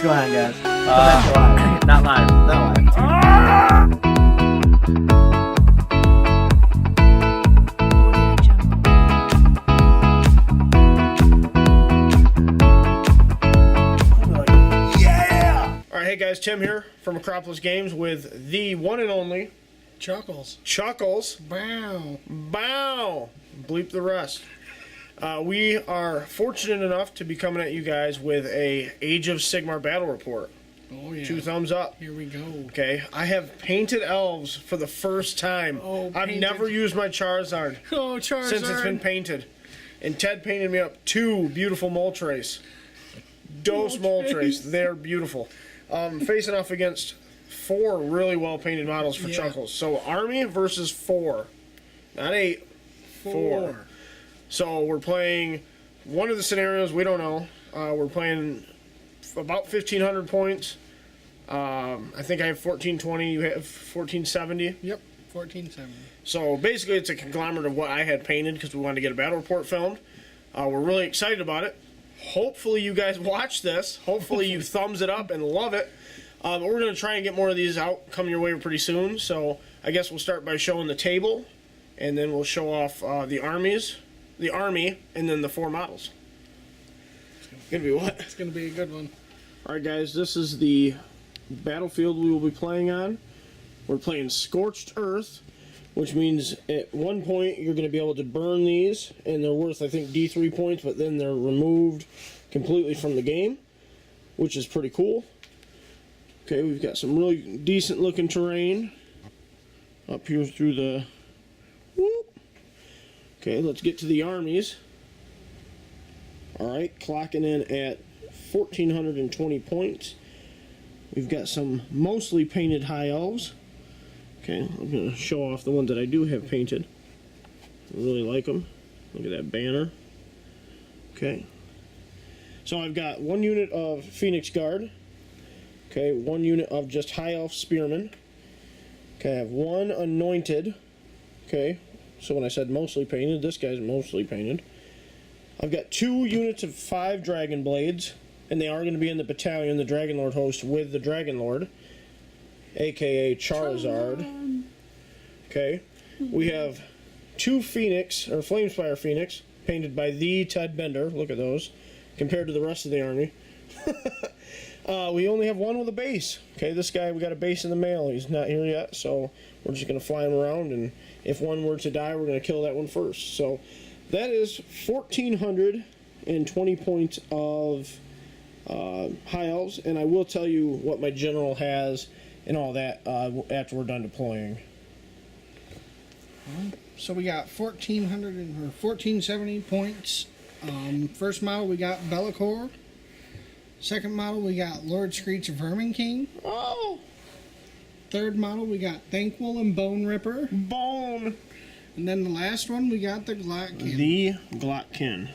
going on, guys? Live. Not live. Not live. Yeah! Alright, hey guys, Tim here from Acropolis Games with the one and only Chuckles. Chuckles. Bow. Bow! Bleep the rest. We are fortunate enough to be coming at you guys with a Age of Sigmar battle report. Oh, yeah. 2 thumbs up. Here we go. Okay, I have painted elves for the first time. Oh, I've painted. never used my Charizard Oh, Charizard. since it's been painted. And Ted painted me up 2 beautiful Moltres. Dos Moltres. They're beautiful. Facing off against 4 really well painted models for Chuckles. So Army versus 4. Not 8. 4. So we're playing one of the scenarios, we don't know. We're playing about 1,500 points. I think I have 1420, you have 1470. Yep, 1470. So basically it's a conglomerate of what I had painted because we wanted to get a battle report filmed. We're really excited about it. Hopefully you guys watch this. Hopefully you thumbs it up and love it. But we're going to try and get more of these out coming your way pretty soon. So I guess we'll start by showing the table. And then we'll show off the armies, the army, and then the 4 models. It's going to be what? It's going to be a good one. Alright guys, this is the battlefield we will be playing on. We're playing Scorched Earth, which means at one point you're going to be able to burn these, and they're worth, I think, D3 points, but then they're removed completely from the game, which is pretty cool. Okay, we've got some really decent looking terrain up here through the... Whoop. Okay, let's get to the armies. Alright, clocking in at 1,420 points. We've got some mostly painted High Elves. Okay, I'm going to show off the ones that I do have painted. I really like them. Look at that banner. Okay. So I've got 1 unit of Phoenix Guard. Okay, 1 unit of just High Elf Spearmen. Okay, I have 1 Anointed. Okay, so when I said mostly painted, this guy's mostly painted. I've got 2 units of 5 Dragon Blades, and they are going to be in the battalion, the Dragon Lord host, with the Dragon Lord, aka Charizard. Okay, we have 2 Phoenix, or Flamespire Phoenix, painted by the Ted Bender. Look at those, compared to the rest of the army. We only have 1 with a base. Okay, this guy, we got a base in the mail. He's not here yet, so we're just going to fly him around, and if 1 were to die, we're going to kill that one first. So that is 1,420 points of High Elves, and I will tell you what my general has and all that after we're done deploying. So we got 1,470 points. First model we got Bellicor. Second model we got Lord Screech Vermin King. Oh! Third model we got Thanquil and Bone Ripper. Bone! And then the last one we got the Glockkin. The Glockkin,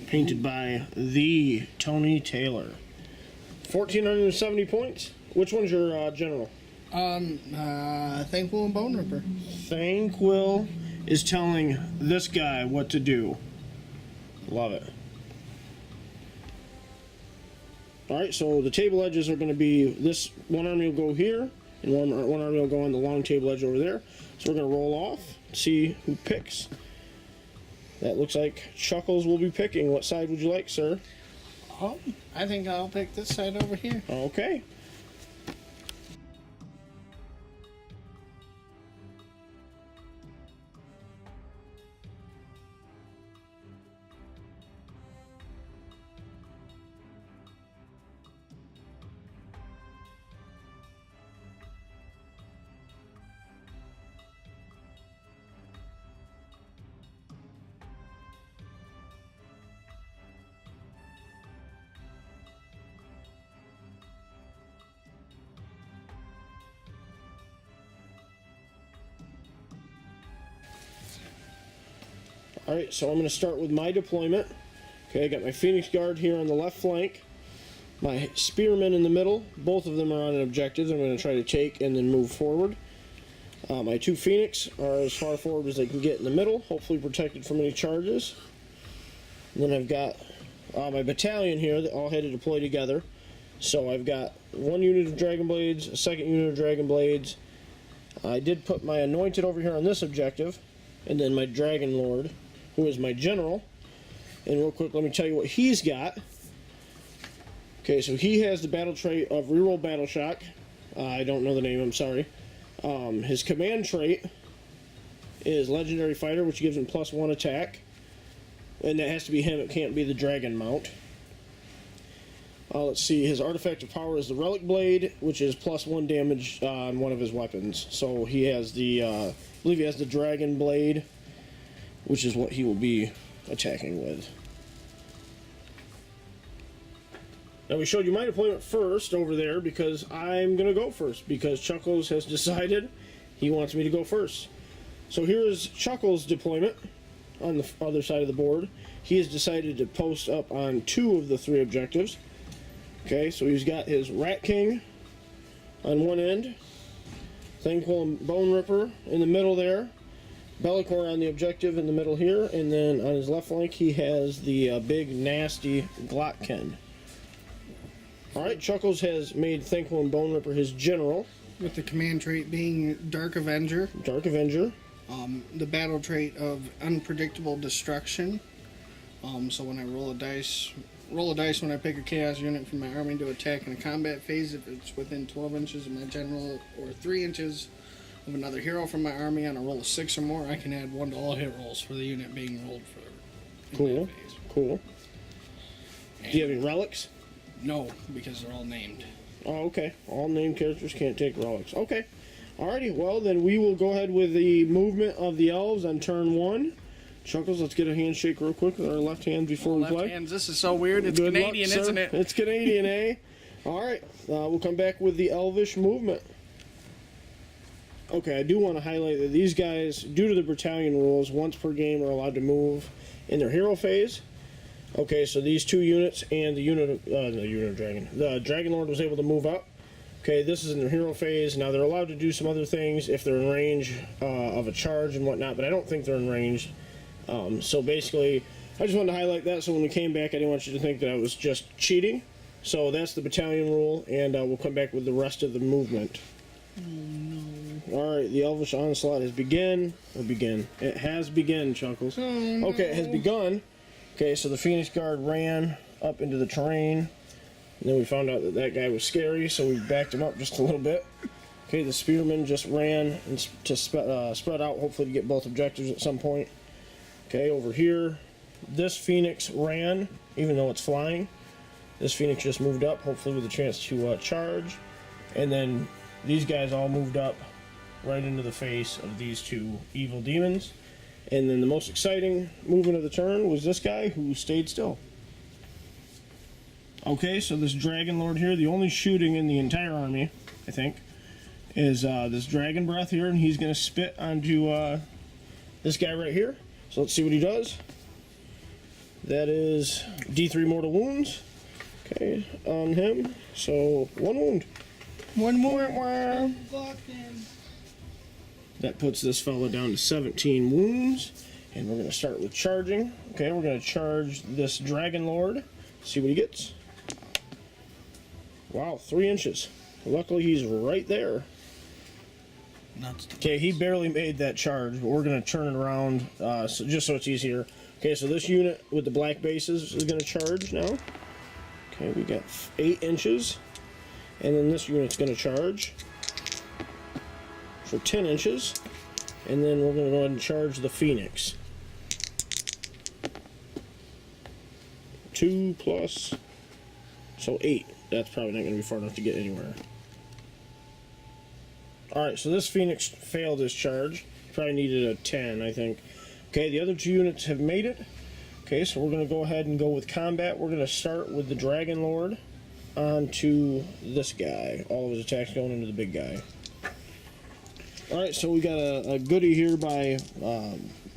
painted by the Tony Taylor. 1,470 points. Which one's your general? Thanquil and Bone Ripper. Thanquil is telling this guy what to do. Love it. Alright, so the table edges are going to be, this one army will go here, and one army will go on the long table edge over there. So we're going to roll off, see who picks. That looks like Chuckles will be picking. What side would you like, sir? Oh, I think I'll pick this side over here. Okay. Alright, so I'm going to start with my deployment. Okay, I got my Phoenix Guard here on the left flank. My Spearmen in the middle. Both of them are on an objective I'm going to try to take and then move forward. My 2 Phoenix are as far forward as they can get in the middle, hopefully protected from any charges. And then I've got my battalion here that all had to deploy together. So I've got 1 unit of Dragon Blades, a 2nd unit of Dragon Blades. I did put my Anointed over here on this objective, and then my Dragon Lord, who is my general. And real quick, let me tell you what he's got. Okay, so he has the battle trait of Reroll Battle Shock. I don't know the name, I'm sorry. His command trait is Legendary Fighter, which gives him +1 attack. And that has to be him, it can't be the Dragon Mount. Let's see, his artifact of power is the Relic Blade, which is +1 damage on one of his weapons. So he has the, I believe he has the Dragon Blade, which is what he will be attacking with. Now we showed you my deployment first over there because I'm going to go first, because Chuckles has decided he wants me to go first. So here is Chuckles' deployment on the other side of the board. He has decided to post up on 2 of the 3 objectives. Okay, so he's got his Rat King on one end, Thankful and Bone Ripper in the middle there, Bellicor on the objective in the middle here, and then on his left flank he has the big nasty Glockken. Alright, Chuckles has made Thankful and Bone Ripper his general. With the command trait being Dark Avenger. Dark Avenger. The battle trait of Unpredictable Destruction. So when I roll a dice when I pick a chaos unit from my army to attack in a combat phase, if it's within 12 inches of my general or 3 inches of another hero from my army on a roll of 6 or more, I can add 1 to all hit rolls for the unit being rolled for. Cool. Cool. And do you have any relics? No, because they're all named. Oh, okay. All named characters can't take relics. Okay. Alrighty, well then we will go ahead with the movement of the elves on turn 1. Chuckles, let's get a handshake real quick with our left hand before we play. Left hands, this is so weird. It's Good Canadian, luck, isn't it? It's Canadian, eh? Alright, we'll come back with the elvish movement. Okay, I do want to highlight that these guys, due to the battalion rules, once per game are allowed to move in their hero phase. Okay, so these 2 units and the Dragon Lord was able to move up. Okay, this is in their hero phase. Now they're allowed to do some other things if they're in range of a charge and whatnot, but I don't think they're in range. So basically, I just wanted to highlight that so when we came back, I didn't want you to think that I was just cheating. So that's the battalion rule, and we'll come back with the rest of the movement. Oh no. Alright, the Elvish Onslaught has begun. It has begun, Chuckles. Oh, no. Okay, it has begun. Okay, so the Phoenix Guard ran up into the terrain. And then we found out that that guy was scary, so we backed him up just a little bit. Okay, the Spearmen just ran to spread out, hopefully to get both objectives at some point. Okay, over here, this Phoenix ran, even though it's flying. This Phoenix just moved up, hopefully with a chance to charge. And then these guys all moved up right into the face of these 2 evil demons. And then the most exciting movement of the turn was this guy who stayed still. Okay, so this Dragon Lord here, the only shooting in the entire army, I think, is this Dragon Breath here, and he's going to spit onto this guy right here. So let's see what he does. That is D3 mortal wounds. Okay, on him. So 1 wound. 1 more. That puts this fella down to 17 wounds. And we're going to start with charging. Okay, we're going to charge this Dragon Lord. See what he gets. Wow, 3 inches. Luckily he's right there. Okay, he barely made that charge, but we're going to turn it around just so it's easier. Okay, so this unit with the black bases is going to charge now. Okay, we got 8 inches. And then this unit's going to charge for 10 inches. And then we're going to go ahead and charge the Phoenix. 2 plus, so 8. That's probably not going to be far enough to get anywhere. Alright, so this Phoenix failed his charge. Probably needed a 10, I think. Okay, the other 2 units have made it. Okay, so we're going to go ahead and go with combat. We're going to start with the Dragon Lord onto this guy. All of his attacks going into the big guy. Alright, so we got a goodie here by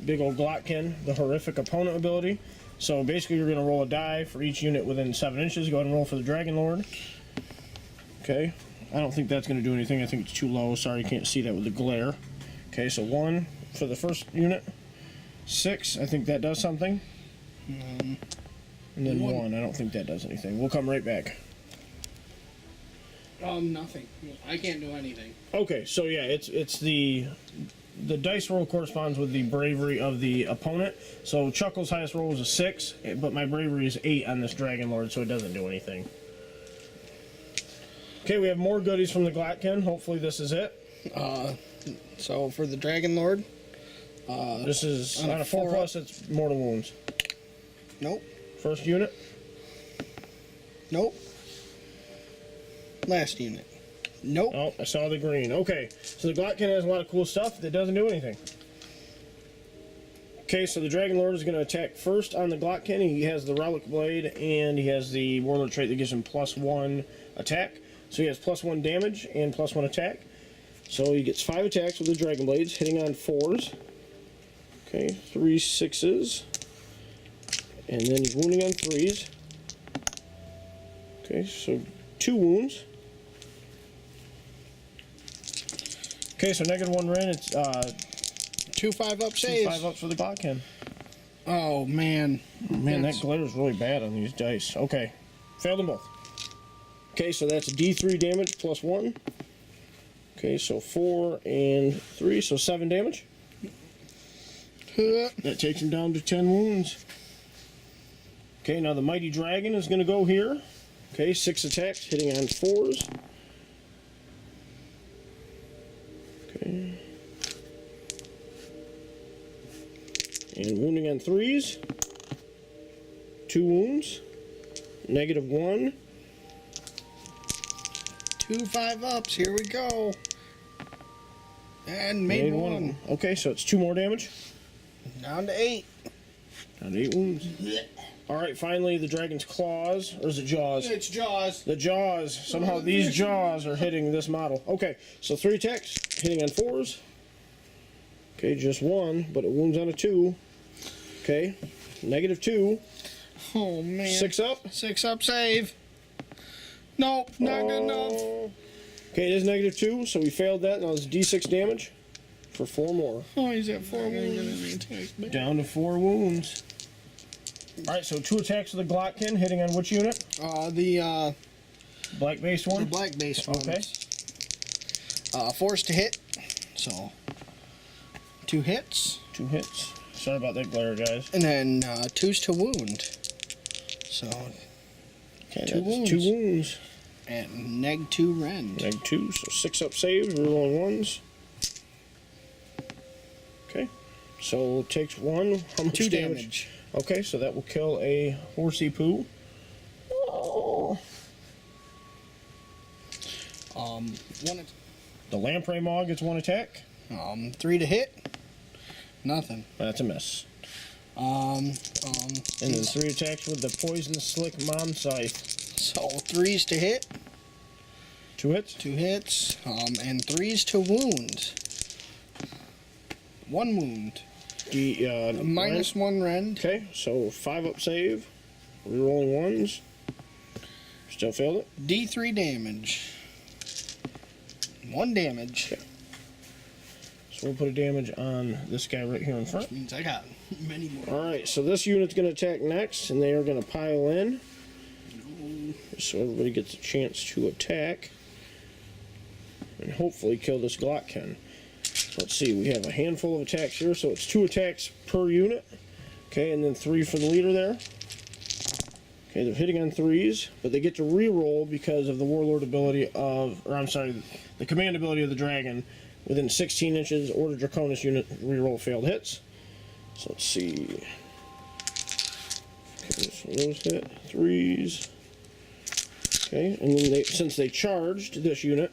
big old Glockken, the Horrific Opponent ability. So basically you're going to roll a die for each unit within 7 inches. Go ahead and roll for the Dragon Lord. Okay, I don't think that's going to do anything. I think it's too low. Sorry, you can't see that with the glare. Okay, so 1 for the first unit. 6, I think that does something. And then 1, I don't think that does anything. We'll come right back. Nothing. I can't do anything. Okay, so yeah, it's the dice roll corresponds with the bravery of the opponent. So Chuckles' highest roll was a 6, but my bravery is 8 on this Dragon Lord, so it doesn't do anything. Okay, we have more goodies from the Glotkin. Hopefully this is it. So for the Dragon Lord, This is on a 4+, it's mortal wounds. Nope. First unit. Nope. Last unit. Nope. Oh, I saw the green. Okay, so the Glotkin has a lot of cool stuff that doesn't do anything. Okay, so the Dragon Lord is going to attack first on the Glotkin. He has the Relic Blade, and he has the Warlord trait that gives him +1 attack. So he has +1 damage and +1 attack. So he gets 5 attacks with the Dragon Blades, hitting on 4s. Okay, 3 6s. And then he's wounding on 3s. Okay, so 2 wounds. Okay, so -1 Ren, it's 2 5-up 2 saves. 5-ups for the Glotkin. Oh, man. Man, that glitter's really bad on these dice. Okay, failed them both. Okay, so that's D3 damage +1. Okay, so 4 and 3, so 7 damage. That takes him down to 10 wounds. Okay, now the Mighty Dragon is going to go here. Okay, 6 attacks, hitting on 4s. Okay. And wounding on 3s. 2 wounds. -1. 2 5-ups. Here we go. And made one. Okay, so it's 2 more damage. Down to 8. Down to 8 wounds. Alright, finally the dragon's claws. Or is it jaws? It's Jaws. The jaws. Somehow these jaws are hitting this model. Okay, so 3 attacks, hitting on 4s. Okay, just 1, but it wounds on a 2. Okay, -2. Oh, man. 6 up. 6-up save. Nope, not good enough. Okay, it is -2, so we failed that. Now it's D6 damage for 4 more. Oh, he's at 4 wounds. Down to 4 wounds. Alright, so 2 attacks with the Glotkin, hitting on which unit? The Black-based one? black base ones. Okay. Forced to hit. So, 2 hits. 2 hits. Sorry about that glare, guys. And then 2's to wound. So, Okay, 2 wounds. 2 wounds. And -2 rend. -2, so 6-up saves, rerolling 1s. Okay, so takes 1. How much 2 damage? damage. Okay, so that will kill a horsey poo. Oh. The Lamprey Maw gets 1 attack. 3 to hit. Nothing. That's a miss. And And then 3 attacks with the Poison Slick Mom Scythe. so 3's to hit. 2 hits. 2 hits. And 3's to wound. 1 wound. -1 rend. Okay, so 5-up save. Rerolling 1s. Still failed it. D3 damage. 1 damage. Okay. So we'll put a damage on this guy right here in front. Which means I got many more. Alright, so this unit's going to attack next, and they are going to pile in. So everybody gets a chance to attack. And hopefully kill this Glotkin. Let's see, we have a handful of attacks here, so it's 2 attacks per unit. Okay, and then 3 for the leader there. Okay, they're hitting on 3s, but they get to re-roll because of the Warlord ability of, or I'm sorry, the command ability of the dragon. Within 16 inches, Order Draconis unit re-roll failed hits. So let's see. Okay, so those hit 3s. Okay, and then they, since they charged this unit,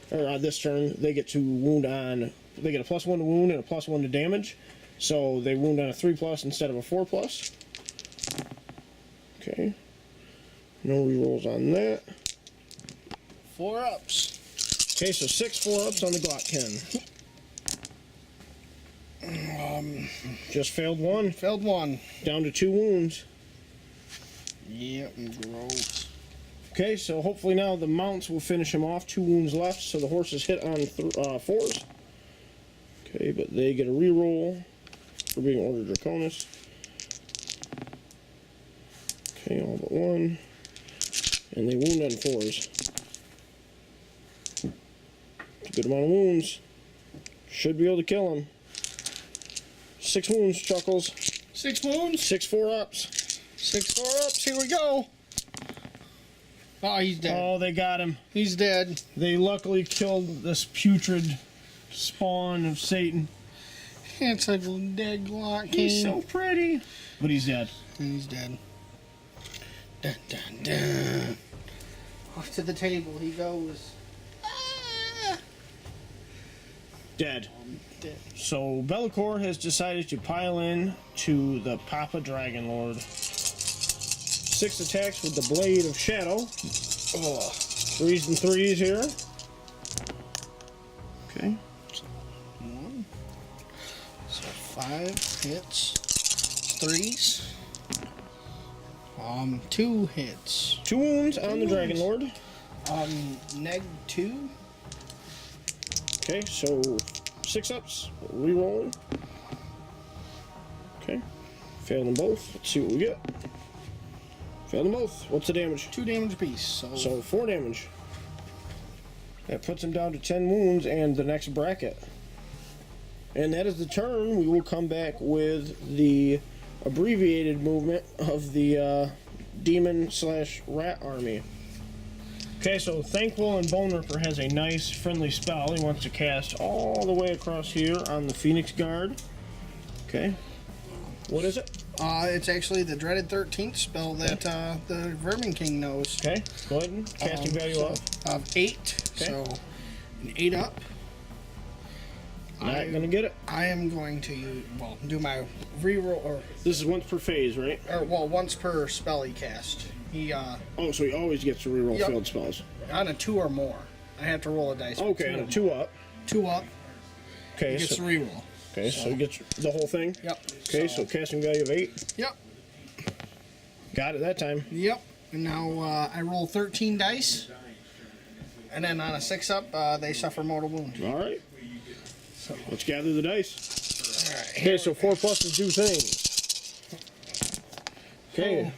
or this turn, they get to wound on. They get a +1 to wound and a +1 to damage. So they wound on a 3+ instead of a 4+. Okay. No rerolls on that. 4-ups. Okay, so 6 4-ups on the Glotkin. Just failed 1. Failed 1. Down to 2 wounds. Yep, gross. Okay, so hopefully now the mounts will finish him off. 2 wounds left, so the horses hit on 4s. Okay, but they get a reroll for being Order Draconis. Okay, all but 1. And they wound on 4s. Good amount of wounds. Should be able to kill him. 6 wounds, Chuckles. 6 wounds. 6 4-ups. 6 4-ups. Here we go. Oh, he's dead. Oh, they got him. He's dead. They luckily killed this putrid spawn of Satan. It's a dead Glock. He's so pretty. But he's dead. He's dead. Dun, dun, dun. Off to the table he goes. Ah! Dead. Dead. So Be'lakor has decided to pile in to the Papa Dragon Lord. 6 attacks with the Blade of Shadow. Oh, 3s and 3s here. Okay. 1. So 5 hits. 3s. 2 hits. 2 wounds on the Dragon Lord. Neg 2. Okay, so 6-ups. Rerolling. Okay. Fail them both. Let's see what we get. Fail them both. What's the damage? 2 damage apiece. So 4 damage. That puts him down to 10 wounds and the next bracket. And that is the turn. We will come back with the abbreviated movement of the demon/rat army. Okay, so Thankful and Bone Ripper has a nice friendly spell. He wants to cast all the way across here on the Phoenix Guard. Okay. What is it? It's actually the dreaded 13th spell that the Vermin King knows. Okay, go ahead and casting value up. Of 8. Okay. So an 8 up. Not gonna get it. I am going to do my reroll or This is once per phase, right? once per spell he cast. He Oh, so he always gets to reroll Yep. failed spells. on a 2 or more. I have to roll a dice. with Okay, two on or a 2-up. 2 up. Okay, He gets so, to reroll. okay, so he gets the whole thing. Yep. Okay, so casting value of 8. Yep. Got it that time. Yep. And now I roll 13 dice. And then on a 6 up, they suffer mortal wounds. All right. So, Let's gather the dice. all right. Okay, so 4 pluses do things. Okay,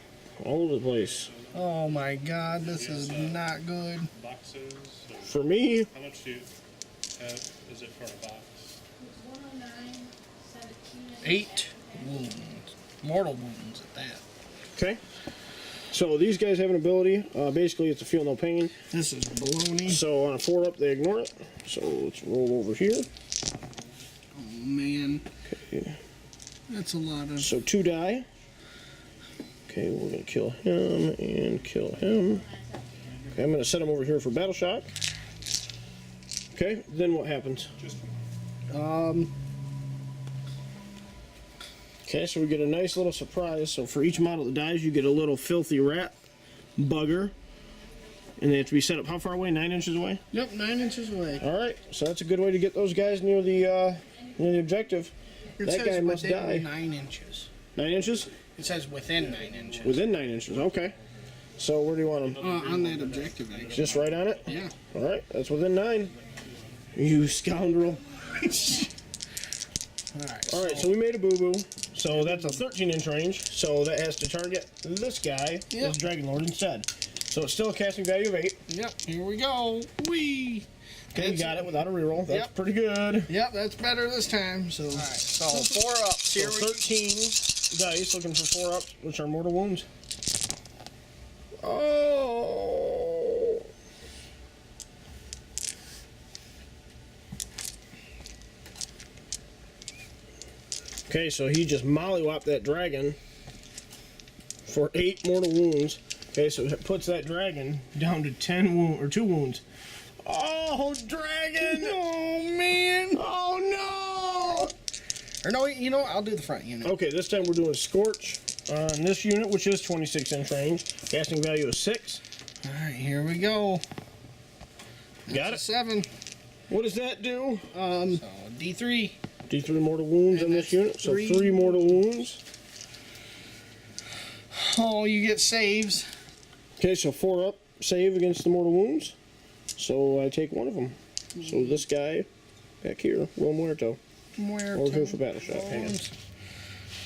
all over the place. Oh my god, this is not good. Boxes. For me, How much do you have? Is it for a box? 8 wounds. Mortal wounds at that. okay. So these guys have an ability. Basically, it's a feel no pain. This is baloney. So on a 4-up, they ignore it. So let's roll over here. Oh man. Okay. That's a lot of. So 2 die. Okay, we're gonna kill him and kill him. Okay, I'm gonna set him over here for battle shock. Okay, then what happens? Okay, so we get a nice little surprise. So for each model that dies, you get a little filthy rat bugger. And they have to be set up how far away? 9 inches away? Yep, 9 inches away. Alright, so that's a good way to get those guys near the objective. It That says guy must within die. 9 inches. 9 inches? It says within 9 inches. Within 9 inches, okay. So where do you want them? On that objective, actually. Just right on it? Yeah. Alright, that's within 9. You scoundrel. Alright. Alright, so we made a boo-boo. So that's a 13-inch range. So that has to target this guy, Yep. this Dragon Lord, instead. So it's still a casting value of 8. Yep, here we go. Whee! Okay, you got it without a reroll. That's Yep. pretty good. Yep, that's better this time. So, alright, so 4 ups. So Here we 13 dice looking for 4-ups, which are mortal wounds. Oh! Okay, so he just mollywopped that dragon for 8 mortal wounds. Okay, so it puts that dragon down to 10 wounds or 2 wounds. Oh, dragon! Oh man! Oh Or no, you know what? I'll do the front unit. no! Okay, this time we're doing Scorch on this unit, which is 26-inch range. Casting value is 6. Alright, here we go. Got That's it. a 7. What does that do? So D3. D3 mortal wounds And on this that's unit, so 3. 3 mortal wounds. Oh, you get saves. Okay, so 4 up save against the mortal wounds. So I take one of them. So this guy back here, Will Muerto. Where Over here for battle shot. Hang on.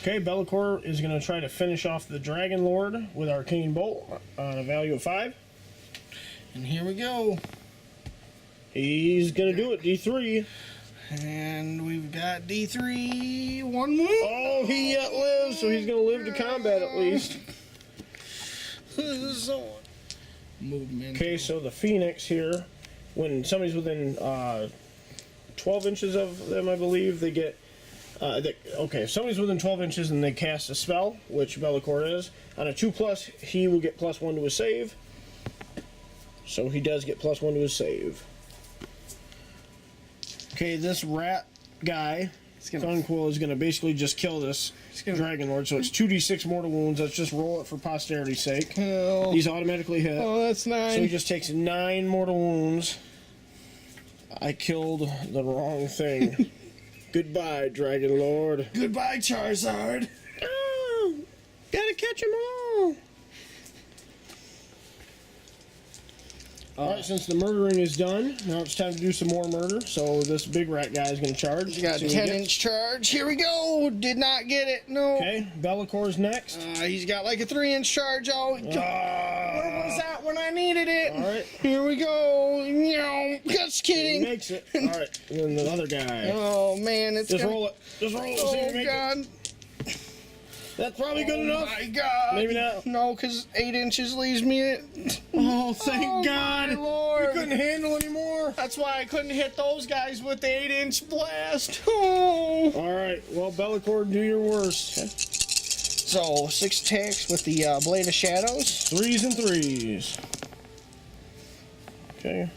Okay, Be'lakor is going to try to finish off the Dragon Lord with Arcane Bolt on a value of 5. And here we go. He's gonna do it. D3. And we've got D3, 1 wound. Oh, he yet lives, so he's gonna live to combat at least. So, movement. Okay, so the Phoenix here, when somebody's within 12 inches of them, I believe, they get... okay, if somebody's within 12 inches and they cast a spell, which Bellicor is, on a 2+, he will get +1 to his save. So he does get +1 to his save. Okay, this rat guy, Thunquill, is going to basically just kill this Dragon Lord. So it's 2d6 mortal wounds. Let's just roll it for posterity's sake. Oh. He's automatically hit. Oh, that's 9. So he just takes 9 mortal wounds. I killed the wrong thing. Goodbye, Dragon Lord. Goodbye, Charizard. Oh, gotta catch them all. Alright, since the murdering is done, now it's time to do some more murder. So this big rat guy is going to charge. You got a 10-inch charge. Here we go. Did not get it. No. Okay, Bellicor's next. He's got like a 3-inch charge. Oh, where was that when I needed it? Alright. Here we go. No, just He kidding. makes it. Alright, and then the other guy. Oh, man. It's Just gonna... roll it. Just roll it. See if you Oh, make God. it. That's probably good enough. Oh, my God. Maybe not. No, because 8 inches leaves me at... Oh, thank God. My Lord. We couldn't handle anymore. That's why I couldn't hit those guys with the 8-inch blast. Oh. Alright, well, Bellicor, do your worst. So, 6 attacks with the Blade of Shadows. 3s and 3s. Okay.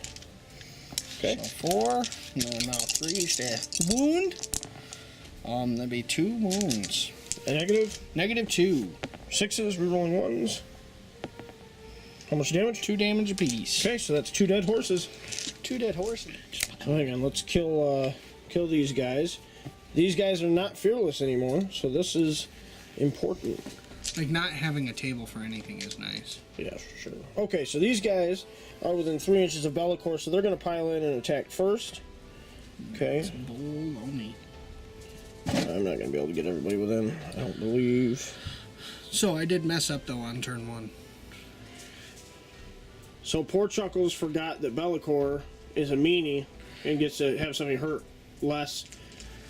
Okay. So 4. No, now 3 to wound. That'd be 2 wounds. A negative. -2. 6s, rerolling 1s. How much damage? 2 damage apiece. Okay, so that's 2 dead horses. 2 dead horses. So hang on, let's kill these guys. These guys are not fearless anymore, so this is important. Like, not having a table for anything is nice. Yeah, for sure. Okay, so these guys are within 3 inches of Bellicor, so they're going to pile in and attack first. Okay. Baloney. I'm not going to be able to get everybody within, I don't believe. So, I did mess up, though, on turn 1. So poor Chuckles forgot that Bellicor is a meanie and gets to have somebody hurt less.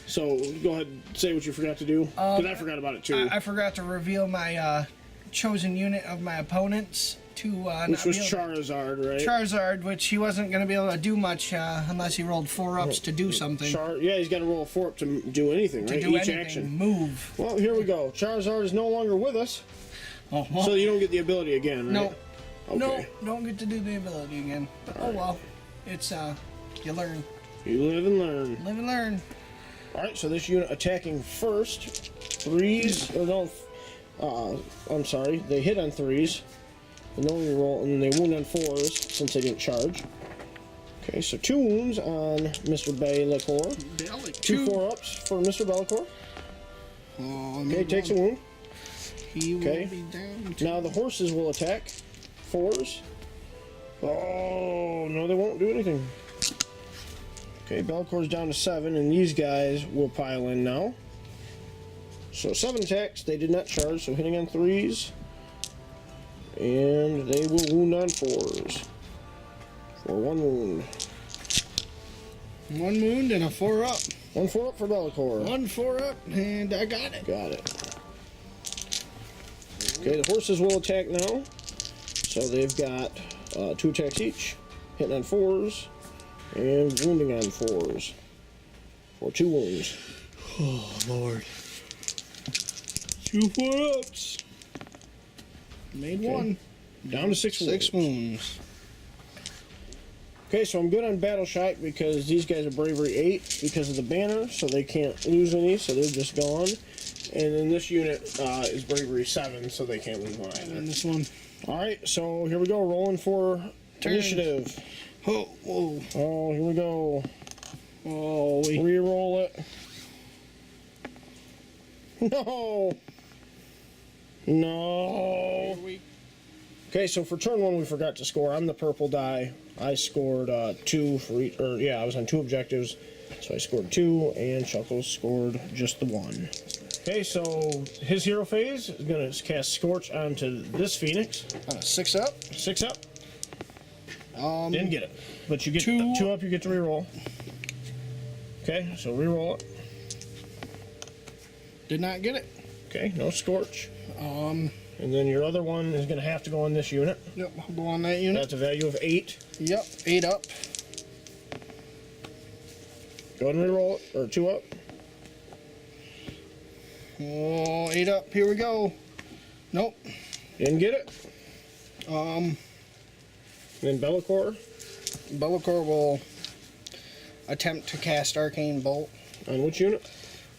So go ahead and say what you forgot to do. Because I forgot about it too. I forgot to reveal my chosen unit of my opponents to Which was Charizard, right? Charizard, which he wasn't going to be able to do much unless he rolled 4-ups to do something. Yeah, he's got to roll a 4-up to do anything, right? To do Each anything, action. move. Well, here we go. Charizard is no longer with us, Oh, well. so you don't get the ability again, right? No. Okay. No, don't get to do the ability again. But, oh well. It's, you learn. You live and learn. Live and learn. Alright, so this unit attacking first. 3s, or no, I'm sorry, they hit on 3s. And then we roll, and they wound on 4s since they didn't charge. Okay, so 2 wounds on Mr. Bellicor. 2 4-ups for Mr. Bellicor. Oh, Okay, takes a wound. He will Okay. be down to... Now the horses will attack. 4s. Oh, no, they won't do anything. Okay, Bellicor's down to 7, and these guys will pile in now. So 7 attacks, they did not charge, so hitting on 3s. And they will wound on 4s. For 1 wound. 1 wound and a 4-up. 1 4-up for Bellicor. 1 4-up, and I got it. Got it. Okay, the horses will attack now. So they've got 2 attacks each. Hitting on 4s. And wounding on 4s. For 2 wounds. Oh, Lord. 2 4-ups. Made Okay. 1. Down to 6 wounds. 6 wounds. Okay, so I'm good on Battle Shock because these guys are Bravery 8 because of the banner, so they can't lose any, so they're just gone. And then this unit is Bravery 7, so they can't lose one either. And this one. Alright, so here we go, rolling for initiative. Oh, whoa. Oh, here we go. Oh, we... Reroll it. No! No! Okay, so for turn 1 we forgot to score. I'm the purple die. I scored 2 for each, or yeah, I was on 2 objectives. So I scored 2, and Chuckles scored just the 1. Okay, so his hero phase is going to cast Scorch onto this Phoenix. On a 6-up. 6 up. Didn't get it. But you get two up, you get to reroll. Okay, so reroll it. Did not get it. Okay, no scorch. And then your other one is going to have to go on this unit. Yep, I'll go on that unit. That's a value of 8. Yep, 8 up. Go ahead and reroll it, or 2 up. Oh, 8 up. Here we go. Nope. Didn't get it. Um, Then Bellicor. Bellicor will attempt to cast Arcane Bolt. On which unit?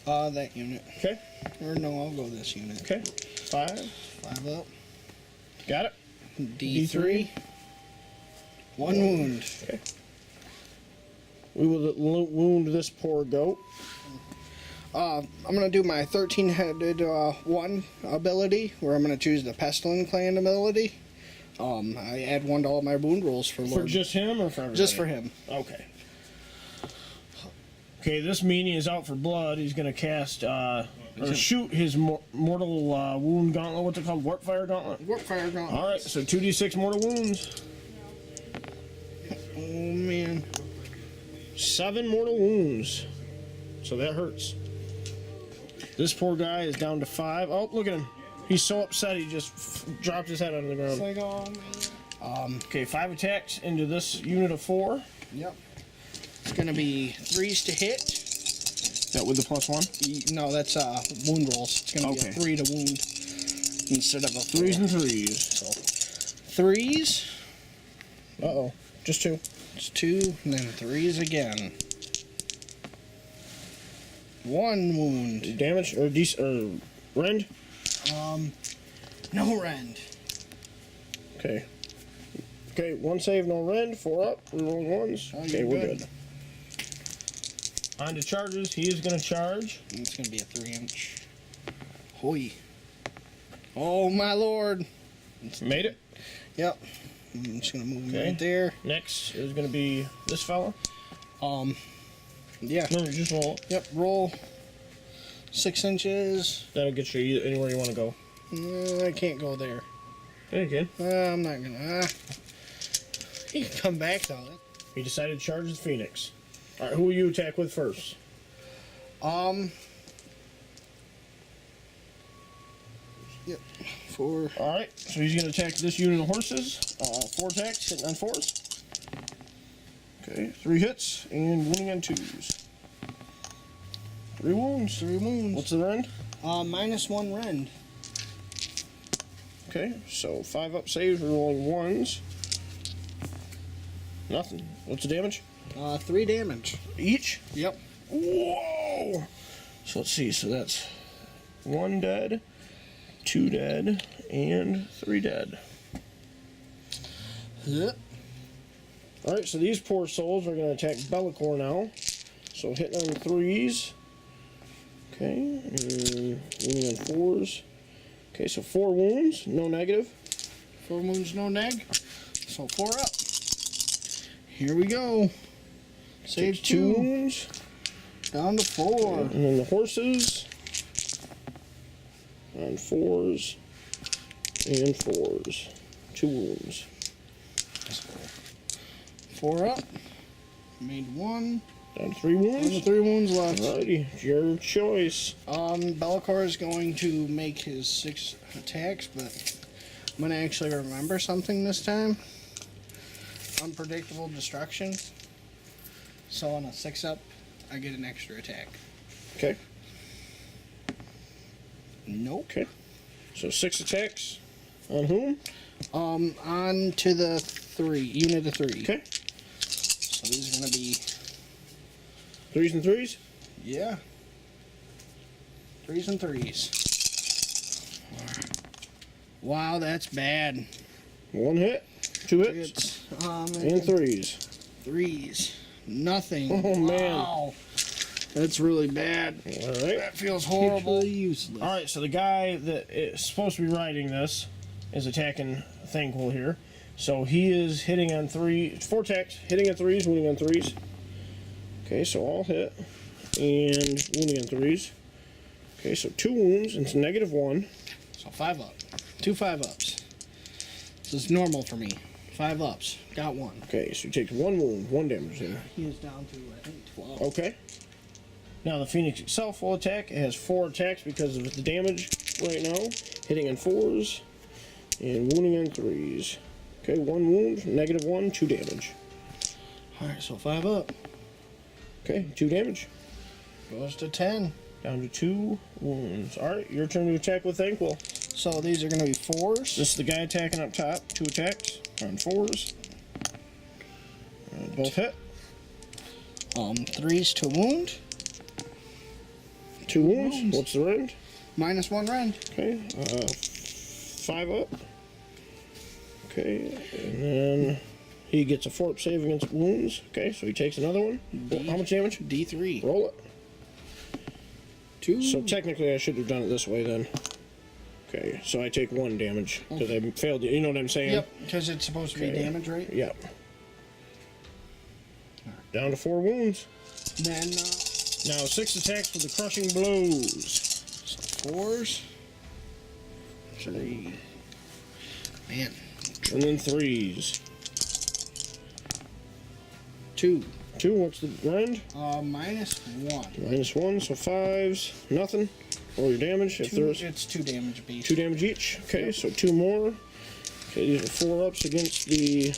That unit. Okay. Or no, I'll go this unit. Okay. 5. 5 up. Got it. D3. 1 wound. Okay. We will wound this poor goat. I'm going to do my 13-headed 1 ability, where I'm going to choose the Pestilent Clan ability. I add 1 to all my wound rolls for Lord. For just him or for everybody? Just for him. Okay. Okay, this meanie is out for blood. He's going to cast, or shoot his mortal wound gauntlet. What's it called? Warpfire gauntlet? Warpfire gauntlet. Alright, so 2d6 mortal wounds. Oh, man. 7 mortal wounds. So that hurts. This poor guy is down to 5. Oh, look at him. He's so upset he just dropped his head on the ground. It's like, oh, man. Okay, 5 attacks into this unit of 4. Yep. It's going to be 3s to hit. That with the +1? No, that's wound rolls. It's going to be a 3 to wound instead of a 4. 3s and 3s. So, 3s. Uh-oh. Just 2. It's 2, and then 3s again. 1 wound. Damage or rend? No rend. Okay. Okay, 1 save, no rend. 4 up. Reroll 1s. Oh, Okay, you're we're good. good. On to charges. He is going to charge. And it's going to be a 3-inch. Hoi. Oh, my lord. Made it. Yep. I'm just going to move him Okay. right there. Next is going to be this fella. Yeah. No, just roll. Yep, roll 6 inches. That'll get you anywhere you want to go. I can't go there. There you can. I'm not gonna. He can come back though. He decided to charge his Phoenix. Alright, who will you attack with first? Yep. 4. Alright, so he's going to attack this unit of horses. 4 attacks, hitting on 4s. Okay, 3 hits, and wounding on 2s. 3 wounds. 3 wounds. What's the rend? -1 rend. Okay, so 5 up saves, rolling 1s. Nothing. What's the damage? 3 damage. Each? Yep. Whoa! So let's see, so that's 1 dead, 2 dead, and 3 dead. Yep. Alright, so these poor souls are going to attack Bellicor now. So hitting on 3s. Okay, and wounding on 4s. Okay, so 4 wounds, no negative. 4 wounds, no neg. So 4 up. Here we go. Save 2 wounds. Down to 4. And then the horses. On 4s. And 4s. 2 wounds. 4 up. Made 1. Down to 3 wounds. Down to 3 wounds left. Alrighty, it's your choice. Bellicor is going to make his 6 attacks, but I'm going to actually remember something this time. Unpredictable destruction. So on a 6 up, I get an extra attack. Okay. Nope. Okay. So 6 attacks. On whom? On to the 3, unit of 3. Okay. So these are going to be... 3s and 3s? Yeah. 3s and 3s. Wow, that's bad. 1 hit. 2 hits. It's, And 3s. 3s. Nothing. Oh, man. Wow. That's really bad. Alright. That feels horrible. Useless. Alright, so the guy that is supposed to be riding this is attacking Thankful here. So he is hitting on 4 attacks, hitting on 3s, wounding on 3s. Okay, so all hit. And wounding on 3s. Okay, so 2 wounds, and it's -1. So 5 up. 2 5 ups. This is normal for me. 5 ups. Got 1. Okay, so he takes 1 wound, 1 damage there. He is down to, I think, 12. Okay. Now the Phoenix itself will attack. It has 4 attacks because of the damage right now. Hitting on 4s and wounding on 3s. Okay, 1 wound, -1, 2 damage. Alright, so 5 up. Okay, 2 damage. Goes to 10. Down to 2 wounds. Alright, your turn to attack with Thanquil. So these are going to be 4s. This is the guy attacking up top. 2 attacks on 4s. Both hit. 3s to wound. 2 wounds. wounds. What's the rend? -1 rend. Okay, 5 up. Okay, and then he gets a 4-up save against wounds. Okay, so he takes another one. How much damage? D3. Roll it. 2. So technically I should have done it this way then. Okay, so I take 1 damage because I failed. You know what I'm saying? Yep, because it's supposed to be Okay. damage, right? Yep. Down to 4 wounds. Then, Now 6 attacks with the crushing blows. 4s. 3. Man. And then 3s. 2. 2, what's the rend? -1. -1, so 5s. Nothing. Roll your damage if there's It's 2 damage beast. 2 damage each. Okay, so 2 more. Okay, these are 4-ups against the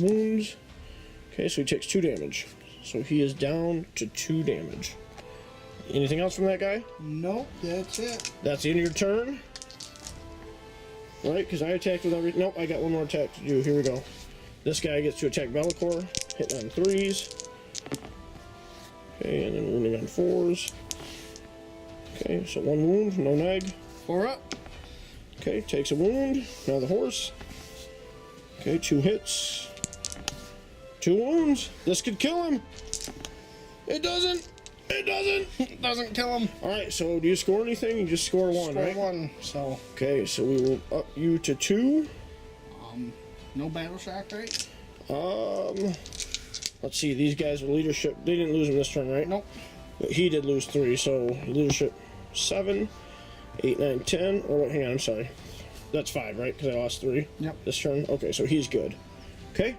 wounds. Okay, so he takes 2 damage. So he is down to 2 damage. Anything else from that guy? Nope, that's it. That's the end of your turn. Right, because I attacked with every... Nope, I got 1 more attack to do. Here we go. This guy gets to attack Bellicor. Hit on 3s. Okay, and then wounding on 4s. Okay, so 1 wound, no neg. 4 up. Okay, takes a wound. Now the horse. Okay, 2 hits. 2 wounds. This could kill him. It doesn't. It doesn't. Doesn't kill him. Alright, so do you score anything? You just score 1, Score right? 1, so Okay, so we will up you to 2. no battle shock, right? Let's see, these guys are leadership. They didn't lose him this turn, right? Nope. But he did lose 3, so leadership 7, 8, 9, 10. Or wait, hang on, I'm sorry. That's 5, right? Because I lost 3 Yep. this turn. Okay, so he's good. Okay,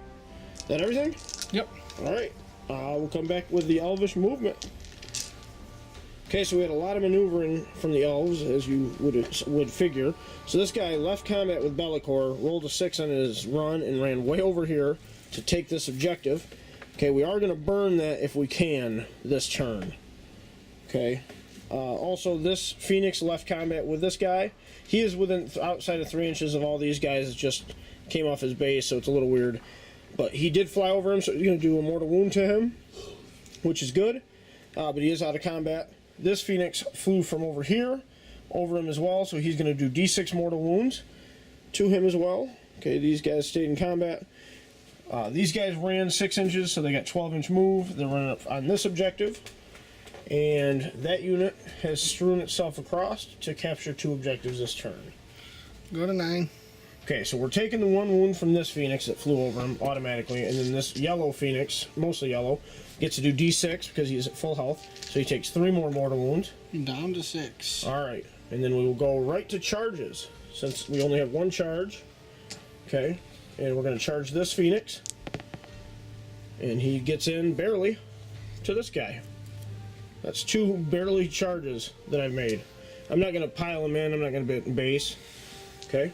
that everything? Yep. Alright, we'll come back with the Elvish movement. Okay, so we had a lot of maneuvering from the Elves, as you would figure. So this guy left combat with Bellicor, rolled a 6 on his run, and ran way over here to take this objective. Okay, we are going to burn that if we can this turn. Okay. Also, this Phoenix left combat with this guy. He is within outside of 3 inches of all these guys. It just came off his base, so it's a little weird. But he did fly over him, so you're going to do a mortal wound to him, which is good. But he is out of combat. This Phoenix flew from over here over him as well, so he's going to do D6 mortal wounds to him as well. Okay, these guys stayed in combat. These guys ran 6 inches, so they got 12-inch move. They're running up on this objective. And that unit has strewn itself across to capture 2 objectives this turn. Go to 9. Okay, so we're taking the 1 wound from this Phoenix that flew over him automatically, and then this yellow Phoenix, mostly yellow, gets to do D6 because he's at full health. So he takes 3 more mortal wounds. Down to 6. Alright, and then we will go right to charges, since we only have 1 charge. Okay, and we're going to charge this Phoenix. And he gets in barely to this guy. That's 2 barely charges that I've made. I'm not going to pile them in. I'm not going to base. Okay.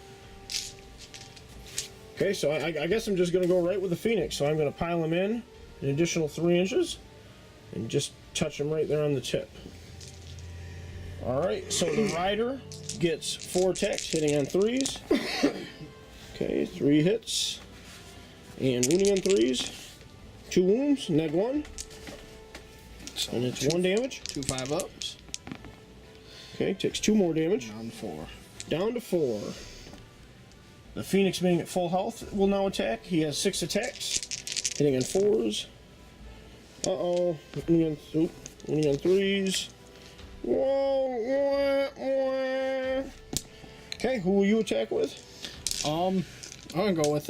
Okay, so I guess I'm just going to go right with the Phoenix. So I'm going to pile him in an additional 3 inches and just touch him right there on the tip. Alright, so the Rider gets 4 attacks, hitting on 3s. Okay, 3 hits. And wounding on 3s. 2 wounds, neg 1. So And it's 1 damage. 2 5-ups. Okay, takes 2 more damage. Down 4. Down to 4. The Phoenix, being at full health, will now attack. He has 6 attacks, hitting on 4s. Uh-oh. Wounding on 3s. Whoa. Okay, who will you attack with? I'm gonna go with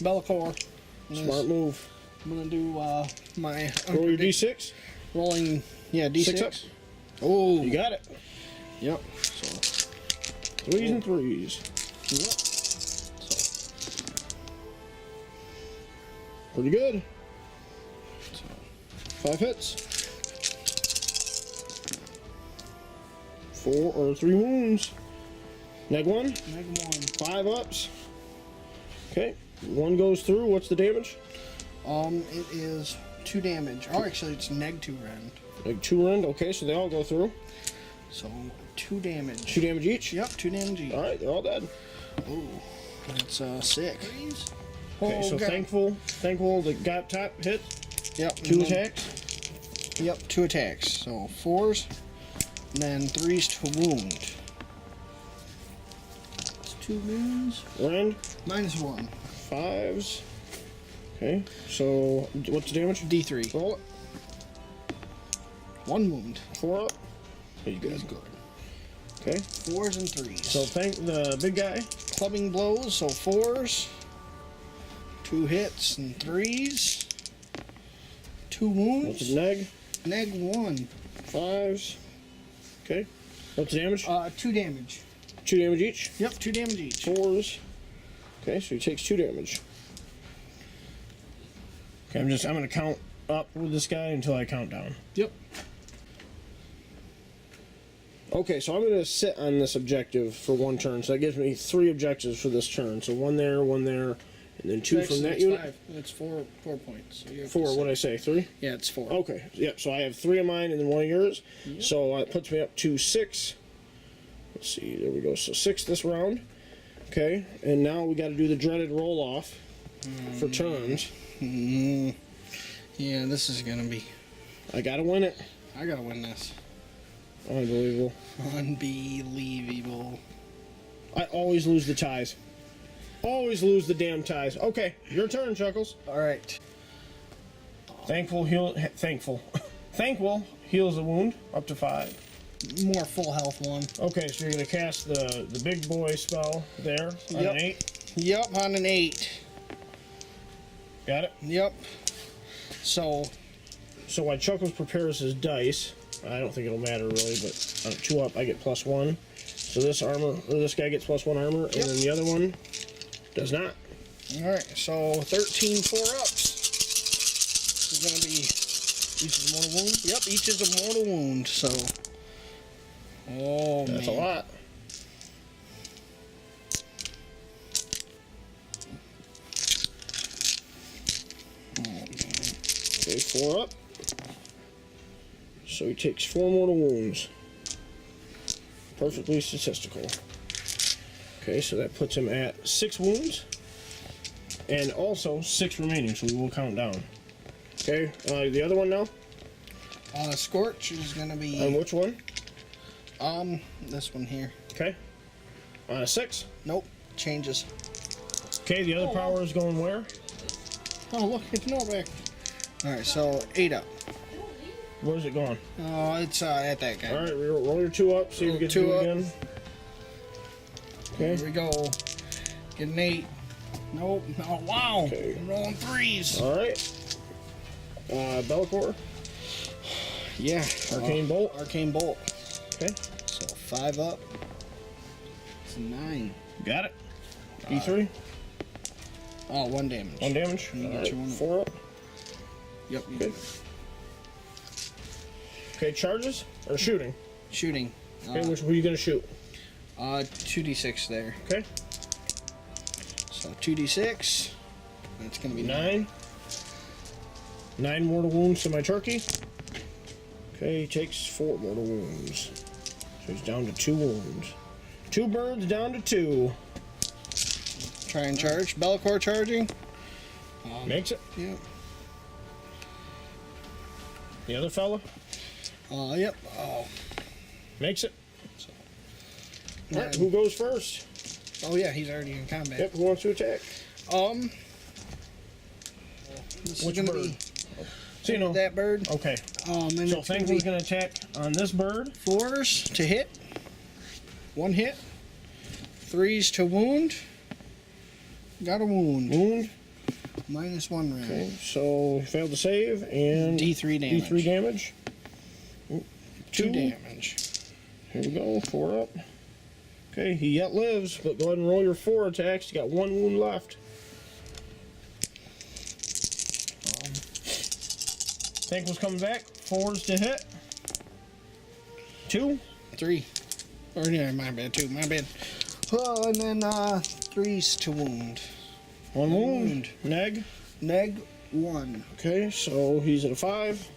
Bellicor. Smart move. I'm gonna do my Roll your D6. rolling. Yeah, D6. 6 up. Oh, You got it. Yep. So 3s and 3s. yep. So Pretty good. 5 hits. 4 or 3 wounds. Neg 1. Neg 1. 5 ups. Okay. 1 goes through. What's the damage? It is 2 damage. Oh, actually, it's neg 2 rend. Neg 2 rend. Okay, so they all go through. So 2 damage. 2 damage each? Yep, 2 damage each. Alright, they're all dead. Ooh, that's sick. Okay, so God. thankful the guy up top hit. Yep. 2 and then- attacks. Yep, 2 attacks. So 4s, and then 3s to wound. It's 2 wounds. Rend. -1. 5s. Okay, so what's the damage? D3. Roll it. 1 wound. 4 up. He's good. He's good. Okay, 4s and 3s. so thank the big guy. Clubbing blows, so 4s. 2 hits and 3s. 2 What's wounds. his neg? Neg 1. 5s. Okay, what's the damage? 2 damage. 2 damage each. Yep, 2 damage each. 4s. Okay, so he takes 2 damage. Okay, I'm gonna count up with this guy until I count down. Yep. Okay, so I'm gonna sit on this objective for 1 turn. So that gives me 3 objectives for this turn. So 1 there, and then 2 from that it's unit. 5. It's 4 points. So you have to 4. say- What did I say? 3. Yeah, it's 4. Okay. Yep. So I have 3 of mine and then 1 of yours. So it puts me up to 6. Let's see. There we go. So 6 this round. Okay. And now we got to do the dreaded roll off for turns. Yeah, this is gonna be. I gotta win it. I gotta win this. Unbelievable. Unbelievable. I always lose the ties. Always lose the damn ties. Okay, your turn, Chuckles. All right. Thankful heals the wound up to 5. More full health one. Okay, so you're gonna cast the big boy spell there on Yep. an 8. Yep, on an 8. Got it. Yep. So So while Chuckles prepares his dice, I don't think it'll matter really, but on 2 up I get +1. So this guy gets +1 armor, and then the other one does not. all right. So 13 4-ups. This is gonna be. Each is a mortal wound. Yep, each is a mortal wound. So. Oh That's man. a lot. Okay, 4 up. So he takes 4 mortal wounds. Perfectly statistical. Okay, so that puts him at 6 wounds. And also 6 remaining, so we will count down. Okay, the other one now? Scorch is gonna On be. which one? This one here. Okay. On a 6. Nope. Changes. Okay, the other power is going where? Oh look, it's no back. All right, so 8 up. Where's it going? Oh, it's at that guy. Alright, roll your 2 up, see if we get 2 2 up. again. Okay. Here we go. Get an 8. Nope. Oh wow. Okay. I'm rolling 3s. Alright. Bellicor. Yeah. Arcane Bolt. Arcane Bolt. Okay. So 5 up. It's 9. Got it. D3. Oh, 1 damage. 1 damage. You got Alright, your 1 up. 4 up. Yep. You Okay. got it. Okay, charges or shooting? Shooting. Okay, who are you gonna shoot? 2d6 there. Okay. So 2d6. That's gonna be 9. 9 mortal wounds to my turkey. Okay, he takes 4 mortal wounds. So he's down to 2 wounds. 2 birds down to 2. Try and charge. Bellicor charging. Makes it. Yep. The other fella Yep. Oh. makes it. Nine. Alright, who goes first? Oh yeah, he's already in combat. Yep, who wants to attack? This Which is gonna bird? be So you know. that bird. Okay. And So it's gonna Thankful's be gonna attack on this bird. 4s to hit. 1 hit. 3s to wound. Got a wound. Wound. -1 round. Okay, so failed to save and D3 damage. D3 damage. 2 2 damage. Here we go, 4 up. Okay, he yet lives, but go ahead and roll your 4 attacks. You got 1 wound left. Thankful's coming back. 4s to hit. 2. 3. Or yeah, my bad. 2. My bad. Oh, and then 3s to wound. 1 wound. Neg. Neg 1. Okay, so he's at a 5.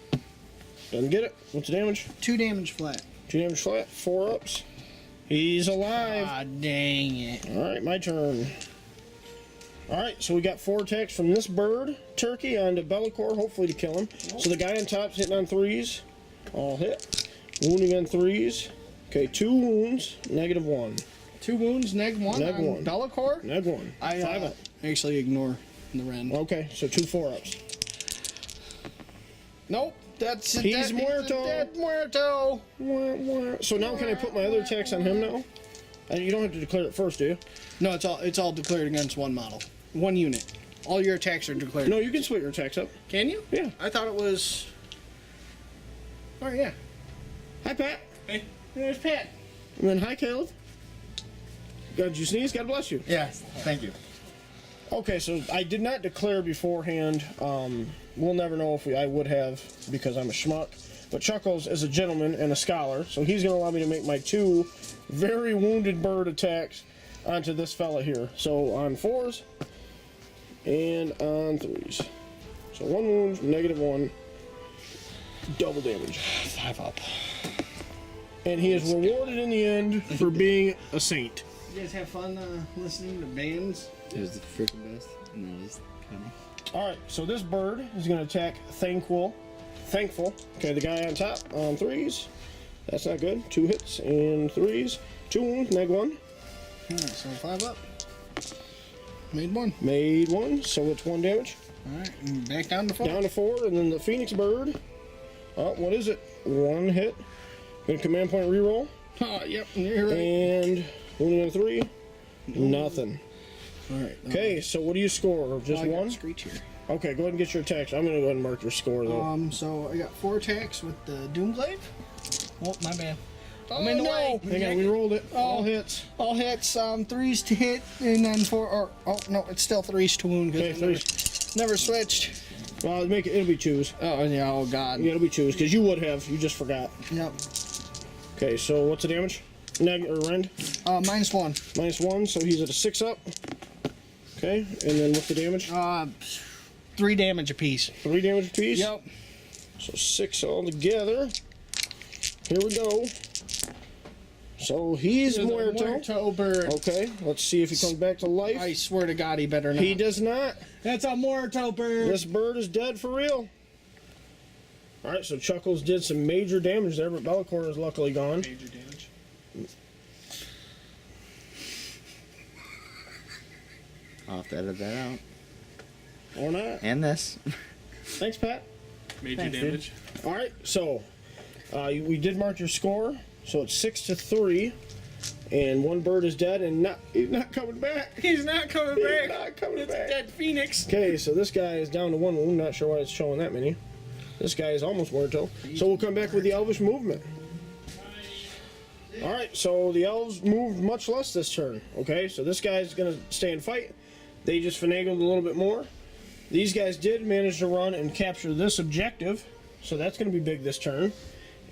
Doesn't get it. What's the damage? 2 damage flat. 2 damage flat. 4 ups. He's alive. Ah, dang it. Alright, my turn. Alright, so we got 4 attacks from this bird, turkey, onto Bellicor, hopefully to kill him. So the guy on top's hitting on 3s. All hit. Wounding on 3s. Okay, 2 wounds, -1. 2 wounds, neg 1 Neg on 1. Bellicor? Neg 1. I 5 up. actually ignore the Ren. Okay, so 2 4-ups. Nope. He's muerto. Dead muerto. So now can I put my other attacks on him now? And you don't have to declare it first, do you? No, it's all declared against one model. 1 unit. All your attacks are declared. No, you can split your attacks up. Can you? Yeah. I thought it was... Oh, yeah. Hi, Pat. Hey. There's Pat. And then hi, Caleb. Did you sneeze? God bless you. Yes, thank you. Okay, so I did not declare beforehand. We'll never know if I would have because I'm a schmuck. But Chuckles is a gentleman and a scholar, so he's going to allow me to make my 2 very wounded bird attacks onto this fella here. So on 4s and on 3s. So 1 wound, -1, double damage. 5 up. And he is rewarded in the end for being a saint. You guys have fun listening to bands? It was the freaking best. No, it's funny. Alright, so this bird is going to attack Thankful. Okay, the guy on top on 3s. That's not good. 2 hits and 3s. 2 wounds, -1. Alright, so 5 up. Made 1. Made 1, so it's 1 damage. Alright, and back down to 4. Down to 4, and then the Phoenix bird. Oh, what is it? 1 hit. Gonna command point reroll. Oh, yep, you're right. And wounding on 3. Nothing. Alright. Okay, so what do you score? Just I got 1? Screech here. Okay, go ahead and get your attacks. I'm gonna go ahead and mark your score though. So I got 4 attacks with the Doomglaive. Oh, my bad. Oh, I'm in the no. way. Hang on, we rolled it. All hits. All hits, 3s to hit, and then 4, or, oh, no, it's still 3s to wound. Okay, 3. Never switched. Well, it'll be 2s. Oh, yeah, oh, God. Yeah, it'll be 2s, because you would have. You just forgot. Yep. Okay, so what's the damage? Rend? -1. -1, so he's at a 6 up. Okay, and then what's the damage? 3 damage apiece. 3 damage apiece? Yep. So 6 all together. Here we go. So he's muerto. Muerto bird. Okay, let's see if he comes back to life. I swear to God, he better not. He does not. That's a Muerto bird. This bird is dead for real. Alright, so Chuckles did some major damage there, but Bellicor is luckily gone. Major damage. I'll have to edit that out. Or not. And this. Thanks, Pat. Major Thanks, dude. damage. Alright, so we did mark your score. So it's 6-3. And 1 bird is dead and he's not coming back. He's not coming back. He's not coming It's back. a dead phoenix. Okay, so this guy is down to 1 wound. Not sure why it's showing that many. This guy is almost muerto. So we'll come back with the Elvish movement. Alright, so the Elves moved much less this turn. Okay, so this guy's going to stay and fight. They just finagled a little bit more. These guys did manage to run and capture this objective. So that's going to be big this turn.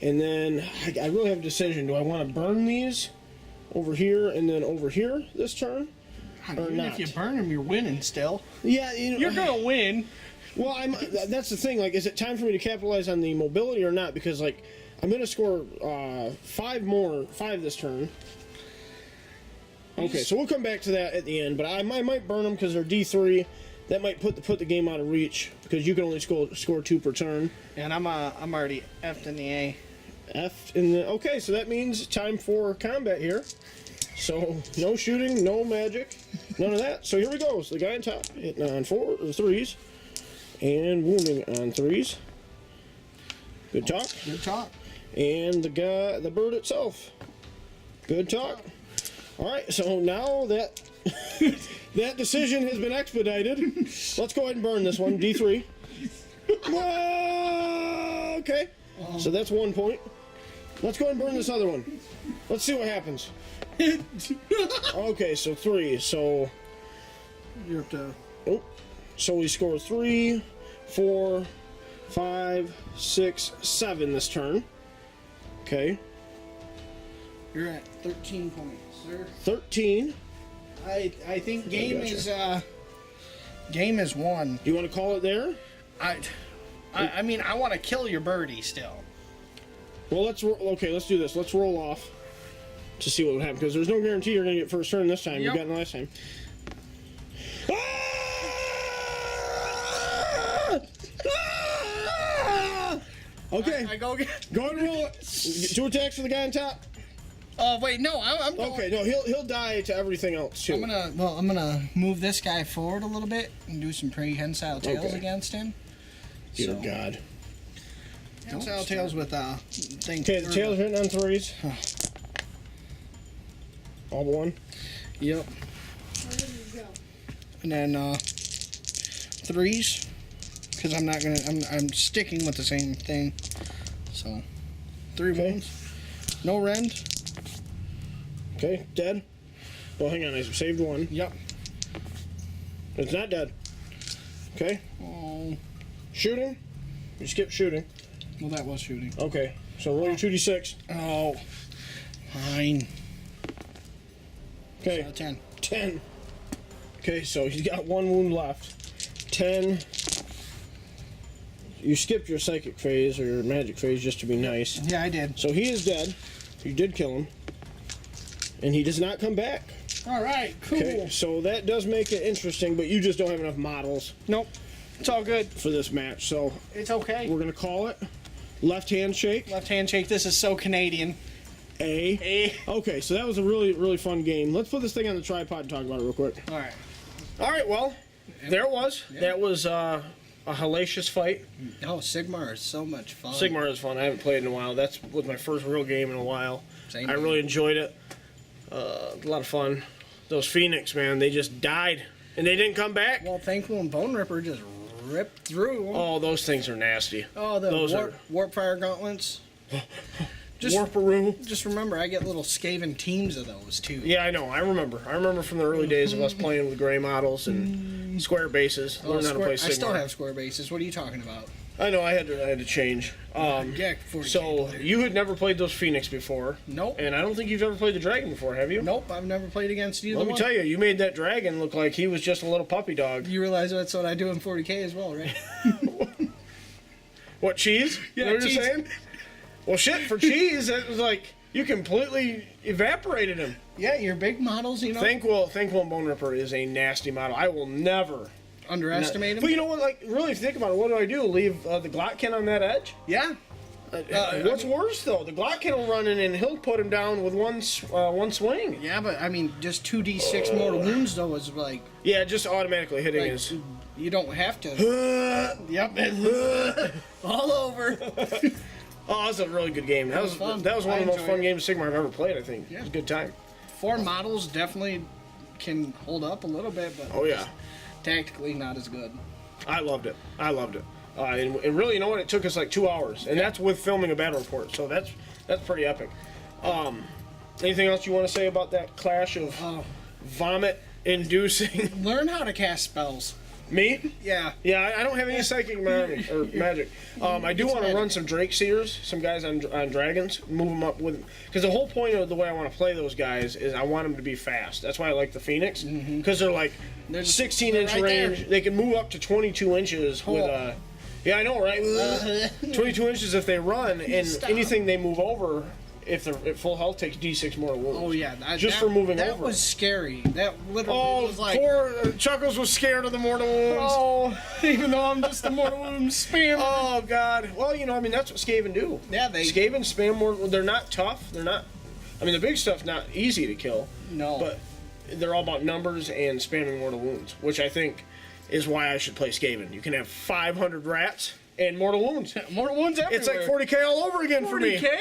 And then I really have a decision. Do I want to burn these over here and then over here this turn? Or Even not? if you burn him, you're winning still. Yeah, You're going to win. Well, that's the thing. Like, is it time for me to capitalize on the mobility or not? Because, like, I'm going to score 5 this turn. Okay, so we'll come back to that at the end. But I might burn them because they're D3. That might put the game out of reach because you can only score 2 per turn. And I'm already F'd in the A. F in the okay, so that means time for combat here. So no shooting, no magic, none of that. So here we go. So the guy on top hitting on 3s and wounding on 3s. Good talk. Good talk. And the bird itself. Good talk. All right. So now that that decision has been expedited, let's go ahead and burn this one. D3. Whoa, okay. So that's 1 point. Let's go ahead and burn this other one. Let's see what happens. Okay, so 3. So You have to. oh, so we score 3, 4, 5, 6, 7 this turn. Okay. You're at 13 points, sir. 13. I think game gotcha. is won. Do you want to call it there? I mean, I want to kill your birdie still. Well, let's do this. Let's roll off to see what would happen, because there's no guarantee you're going to get first turn this time. Yep. You got it last time. Ah! Ah! Okay. I go again. Go ahead and roll it. 2 attacks for the guy on top. Wait, no, I'm going. Okay, no, he'll die to everything else too. I'm gonna move this guy forward a little bit and do some prehensile tails Okay. against him. Dear God. Prehensile tails with thing. Okay, the tail's written on 3s. All but 1. Yep. And then 3s, because I'm sticking with the same thing. So 3 wounds. No rend. Okay, dead. Well, hang on, I saved 1. Yep. It's not dead. Okay, Oh, shooting. You skipped shooting. well, that was shooting. Okay, so roll your 2d6. Oh, fine. Okay, 10. 10. Okay, so he's got 1 wound left. 10. You skipped your psychic phase or your magic phase just to be nice. Yeah, I did. So he is dead. You did kill him. And he does not come back. All right, cool. Okay, so that does make it interesting, but you just don't have enough models Nope, it's all good. for this match. So It's okay. we're going to call it left hand shake. Left hand shake. This is so Canadian. A. Okay, so that was a really, really fun game. Let's put this thing on the tripod and talk about it real quick. All right. All right, well, there it was. Yeah. That was a hellacious fight. Oh, Sigmar is so much fun. Sigmar is fun. I haven't played in a while. That was my first real game in a while. Same I here. really enjoyed it. A lot of fun. Those Phoenix, man, they just died. And they didn't come back. Well, Thankful and Bone Ripper just ripped through. Oh, those things are nasty. Oh, the those warp fire gauntlets. Just, Warparoo. just remember, I get little Skaven teams of those too. Yeah, I know. I remember. I remember from the early days of us playing with gray models and square bases. Oh, Learn how to play I still Sigmar. have square bases. What are you talking about? I know. I had to change. Yeah, 40K So player. you had never played those Phoenix before. Nope. And I don't think you've ever played the Dragon before, have you? Nope, I've never played against either Let me one. tell you, you made that Dragon look like he was just a little puppy dog. You realize that's what I do in 40K as well, right? What, cheese? Yeah, You know what cheese. you're saying? Well, shit, for cheese, it was like you completely evaporated him. Yeah, your big models, you know, Thankful and Bone Ripper is a nasty model. I will never underestimate But them. you know what? Like, really, if you think about it, what do? Leave the Glockkin on that edge? Yeah. What's worse though? The Glockkin will run in and he'll put him down with one swing. Yeah, but I mean, just 2d6 mortal wounds though is like, Yeah, just automatically hitting like his. you don't have to. Yep. All over. Oh, that was a really good game. That was fun. That was one I of the most enjoyed fun it. games Sigmar I've ever played. I think it was a good time. 4 models definitely can hold up a little bit, but Oh yeah, tactically not as good. I loved it. And really, you know what? It took us like 2 hours, and that's with filming a battle report. So that's pretty epic. Anything else you want to say about that clash of vomit-inducing? Learn how to cast spells. Me? Yeah. Yeah, I don't have any psychic or magic. I do want to run some Drake Seers, some guys on dragons, move them up with. Because the whole point of the way I want to play those guys is I want them to be fast. That's why I like the Phoenix, because they're like They're just- 16-inch they're right range. there. They can move up to 22 inches with a. Yeah, I know, right? 22 inches if they run, and Stop. anything they move over, if they're at full health, takes D6 more wounds. Oh yeah. Just for moving that over. That was scary. That literally Oh, was like. poor Chuckles was scared of the mortal wounds. Oh, even though I'm just a mortal wounds spam. Oh God! Well, you know, I mean, that's what Skaven do. Yeah, they. Skaven spam more. They're not tough. They're not. I mean, the big stuff's not easy to kill. No. But they're all about numbers and spamming mortal wounds, which I think is why I should play Skaven. You can have 500 rats and mortal wounds. mortal wounds everywhere. It's like 40k all over again for me. 40K?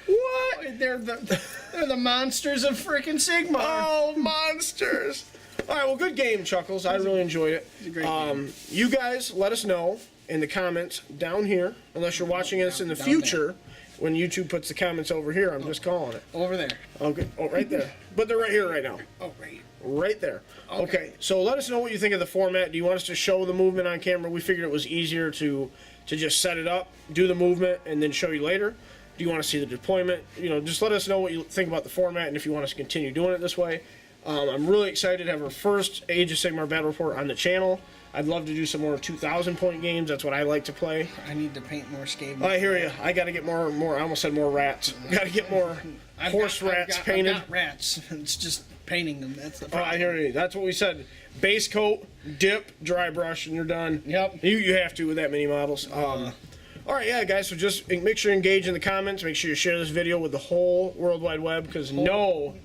What? They're the monsters of freaking Sigmar. Oh, monsters! All right, well, good game, Chuckles. I really enjoyed it. a great game. You guys, let us know in the comments down here, unless you're watching us in the Down future. When YouTube puts the comments over here, I'm just calling it. Over there. Okay. Oh, right there. But they're right here right now. Oh, right. Right there. Okay. Okay. So let us know what you think of the format. Do you want us to show the movement on camera? We figured it was easier to to just set it up, do the movement, and then show you later? Do you want to see the deployment? You know, just let us know what you think about the format and if you want us to continue doing it this way. I'm really excited to have our first Age of Sigmar battle report on the channel. I'd love to do some more 2,000 point games. That's what I like to play. I need to paint more skating. I hear you. I got to get more. I almost said more rats. Got to get more rats painted. I've got rats. It's just painting them. That's the Oh, problem. I hear you. That's what we said. Base coat, dip, dry brush, and you're done. Yep. You have to with that many models. All right, yeah, guys. So just make sure you engage in the comments. Make sure you share this video with the whole World Wide Web, because no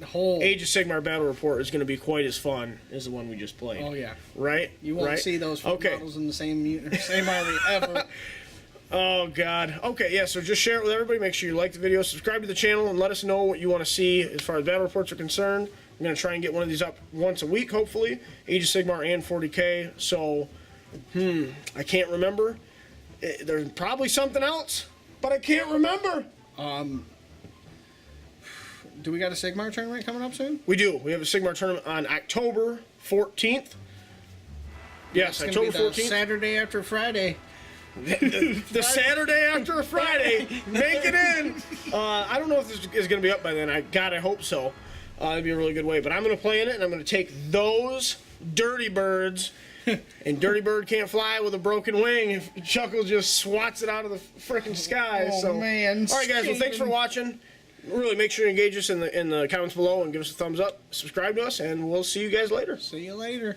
Age of Sigmar battle report is going to be quite as fun as the one we just played. Oh yeah. Right. You won't see those models in the same army ever. Oh God. Okay, yeah. So just share it with everybody. Make sure you like the video, subscribe to the channel, and let us know what you want to see as far as battle reports are concerned. I'm gonna try and get one of these up once a week, hopefully. Age of Sigmar and 40K. So, I can't remember. There's probably something else, but I can't remember. Do we got a Sigmar tournament coming up soon? We do. We have a Sigmar tournament on October 14th. Yes, It's October gonna be the 14th. Saturday after Friday. The Saturday after a Friday. Make it in. I don't know if this is going to be up by then. I hope so. It'd be a really good way. But I'm going to play in it, and I'm going to take those dirty birds. And Dirty Bird can't fly with a broken wing if Chuckles just swats it out of the freaking sky. Oh, so, man. all right, guys. Well, thanks for watching. Really, make sure you engage us in the comments below and give us a thumbs up. Subscribe to us, and we'll see you guys later. See you later.